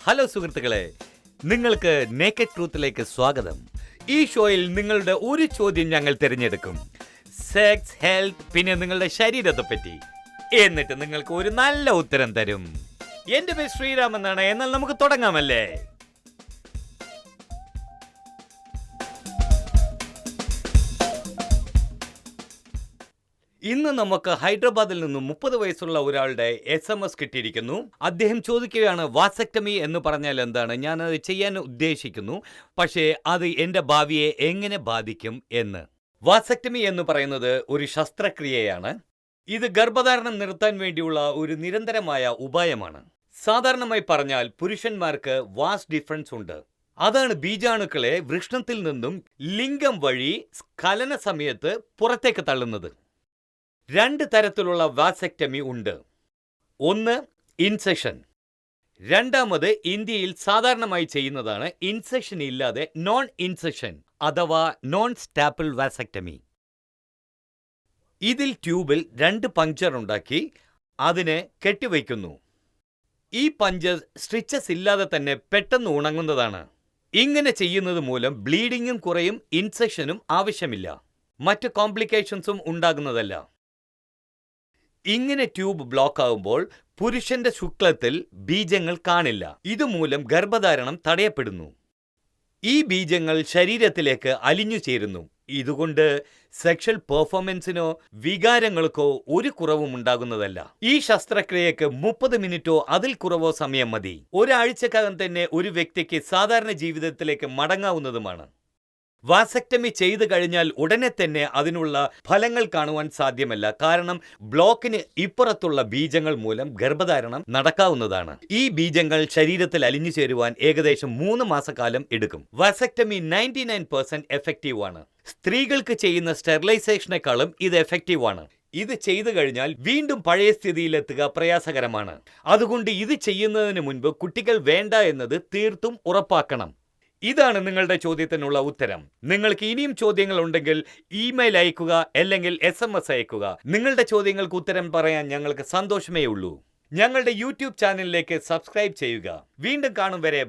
Hello സുഹൃത്തുക്കളെ, നിങ്ങൾക്ക് naked ട്രൂത്തിലേക്ക് സ്വാഗതം. ഈ ഷോയിൽ നിങ്ങളുടെ ഒരു ചോദ്യം ഞങ്ങൾ തിരഞ്ഞെടുക്കും. സെക്സ്, ഹെൽത്ത്, പിന്നെ നിങ്ങളുടെ ശരീരത്തെ പറ്റി. എന്നിട്ട് നിങ്ങൾക്ക് ഒരു നല്ല ഉത്തരം തരും. എന്റെ പേര് ശ്രീരാം എന്നാണ്. എന്നാൽ നമുക്ക് തുടങ്ങാമല്ലേ? ഇന്ന് നമുക്ക് ഹൈദരാബാദിൽ നിന്നും 30 വയസ്സുള്ള ഒരാളുടെ SMS കിട്ടിയിരിക്കുന്നു. അദ്ദേഹം ചോദിക്കുകയാണ്, വാസക്ടമി എന്ന് പറഞ്ഞാൽ എന്താണ്? ഞാനത് ചെയ്യാൻ ഉദ്ദേശിക്കുന്നു, പക്ഷേ അത് എൻ്റെ ഭാവിയെ എങ്ങനെ ബാധിക്കും എന്ന്. വാസക്ടമി എന്ന് പറയുന്നത് ഒരു ശസ്ത്രക്രിയയാണ്. ഇത് ഗർഭധാരണം നിർത്താൻ വേണ്ടിയുള്ള ഒരു നിരന്തരമായ ഉപായമാണ്. സാധാരണമായി പറഞ്ഞാൽ പുരുഷന്മാർക്ക് വാസ് ഡിഫറൻസ് ഉണ്ട്. അതാണ് ബീജാണുക്കളെ വൃഷ്ണത്തിൽ നിന്നും ലിംഗം വഴി സ്ഖലന സമയത്ത് പുറത്തേക്ക് തള്ളുന്നത്. 2 തരത്തിലുള്ള വാസക്ടമി ഉണ്ട്. ഒന്ന് ഇൻസെഷൻ. രണ്ടാമത് ഇന്ത്യയിൽ സാധാരണമായി ചെയ്യുന്നതാണ് ഇൻസെഷൻ ഇല്ലാതെ നോൺ ഇൻസെഷൻ അഥവാ നോൺ സ്റ്റാപ്പിൾ വാസക്ടമി. ഇതിൽ ട്യൂബിൽ 2 പങ്ക്ചർ ഉണ്ടാക്കി അതിനെ കെട്ടിവയ്ക്കുന്നു. ഈ പഞ്ചർ സ്റ്റിച്ചസ് ഇല്ലാതെ തന്നെ പെട്ടെന്ന് ഉണങ്ങുന്നതാണ്. ഇങ്ങനെ ചെയ്യുന്നത് മൂലം ബ്ലീഡിങ്ങും കുറയും, ഇൻസെഷനും ആവശ്യമില്ല, മറ്റ് കോംപ്ലിക്കേഷൻസും ഉണ്ടാകുന്നതല്ല. ഇങ്ങനെ ട്യൂബ് ബ്ലോക്ക് ആകുമ്പോൾ പുരുഷന്റെ ശുക്ലത്തിൽ ബീജങ്ങൾ കാണില്ല. ഇതുമൂലം ഗർഭധാരണം തടയപ്പെടുന്നു. ഈ ബീജങ്ങൾ ശരീരത്തിലേക്ക് അലിഞ്ഞു ചേരുന്നു. ഇതുകൊണ്ട് സെക്ഷൽ പെർഫോമൻസിനോ വികാരങ്ങൾക്കോ ഒരു കുറവും ഉണ്ടാകുന്നതല്ല. ഈ ശസ്ത്രക്രിയക്ക് 30 മിനിറ്റോ അതിൽ കുറവോ സമയം മതി. ഒരാഴ്ചക്കകം തന്നെ ഒരു വ്യക്തിക്ക് സാധാരണ ജീവിതത്തിലേക്ക് മടങ്ങാവുന്നതുമാണ്. വാസക്ടമി ചെയ്തു കഴിഞ്ഞാൽ ഉടനെ തന്നെ അതിനുള്ള ഫലങ്ങൾ കാണുവാൻ സാധ്യമല്ല. കാരണം ബ്ലോക്കിന് ഇപ്പുറത്തുള്ള ബീജങ്ങൾ മൂലം ഗർഭധാരണം നടക്കാവുന്നതാണ്. ഈ ബീജങ്ങൾ ശരീരത്തിൽ അലിഞ്ഞു ചേരുവാൻ ഏകദേശം 3 മാസക്കാലം എടുക്കും. വാസക്ടമി 99% എഫക്റ്റീവ് ആണ്. സ്ത്രീകൾക്ക് ചെയ്യുന്ന സ്റ്റെറിലൈസേഷനേക്കാളും ഇത് എഫക്റ്റീവ് ആണ്. ഇത് ചെയ്തു കഴിഞ്ഞാൽ വീണ്ടും പഴയ സ്ഥിതിയിലെത്തുക പ്രയാസകരമാണ്. അതുകൊണ്ട് ഇത് ചെയ്യുന്നതിന് മുൻപ് കുട്ടികൾ വേണ്ട എന്നത് തീർത്തും ഉറപ്പാക്കണം. ഇതാണ് നിങ്ങളുടെ ചോദ്യത്തിനുള്ള ഉത്തരം. നിങ്ങൾക്ക് ഇനിയും ചോദ്യങ്ങൾ ഉണ്ടെങ്കിൽ ഇമെയിൽ അയക്കുക, അല്ലെങ്കിൽ SMS അയക്കുക. നിങ്ങളുടെ ചോദ്യങ്ങൾക്ക് ഉത്തരം പറയാൻ ഞങ്ങൾക്ക് സന്തോഷമേ ഉള്ളൂ. ഞങ്ങളുടെ യൂട്യൂബ് ചാനലിലേക്ക് സബ്സ്ക്രൈബ് ചെയ്യുക. വീണ്ടും കാണും വരെ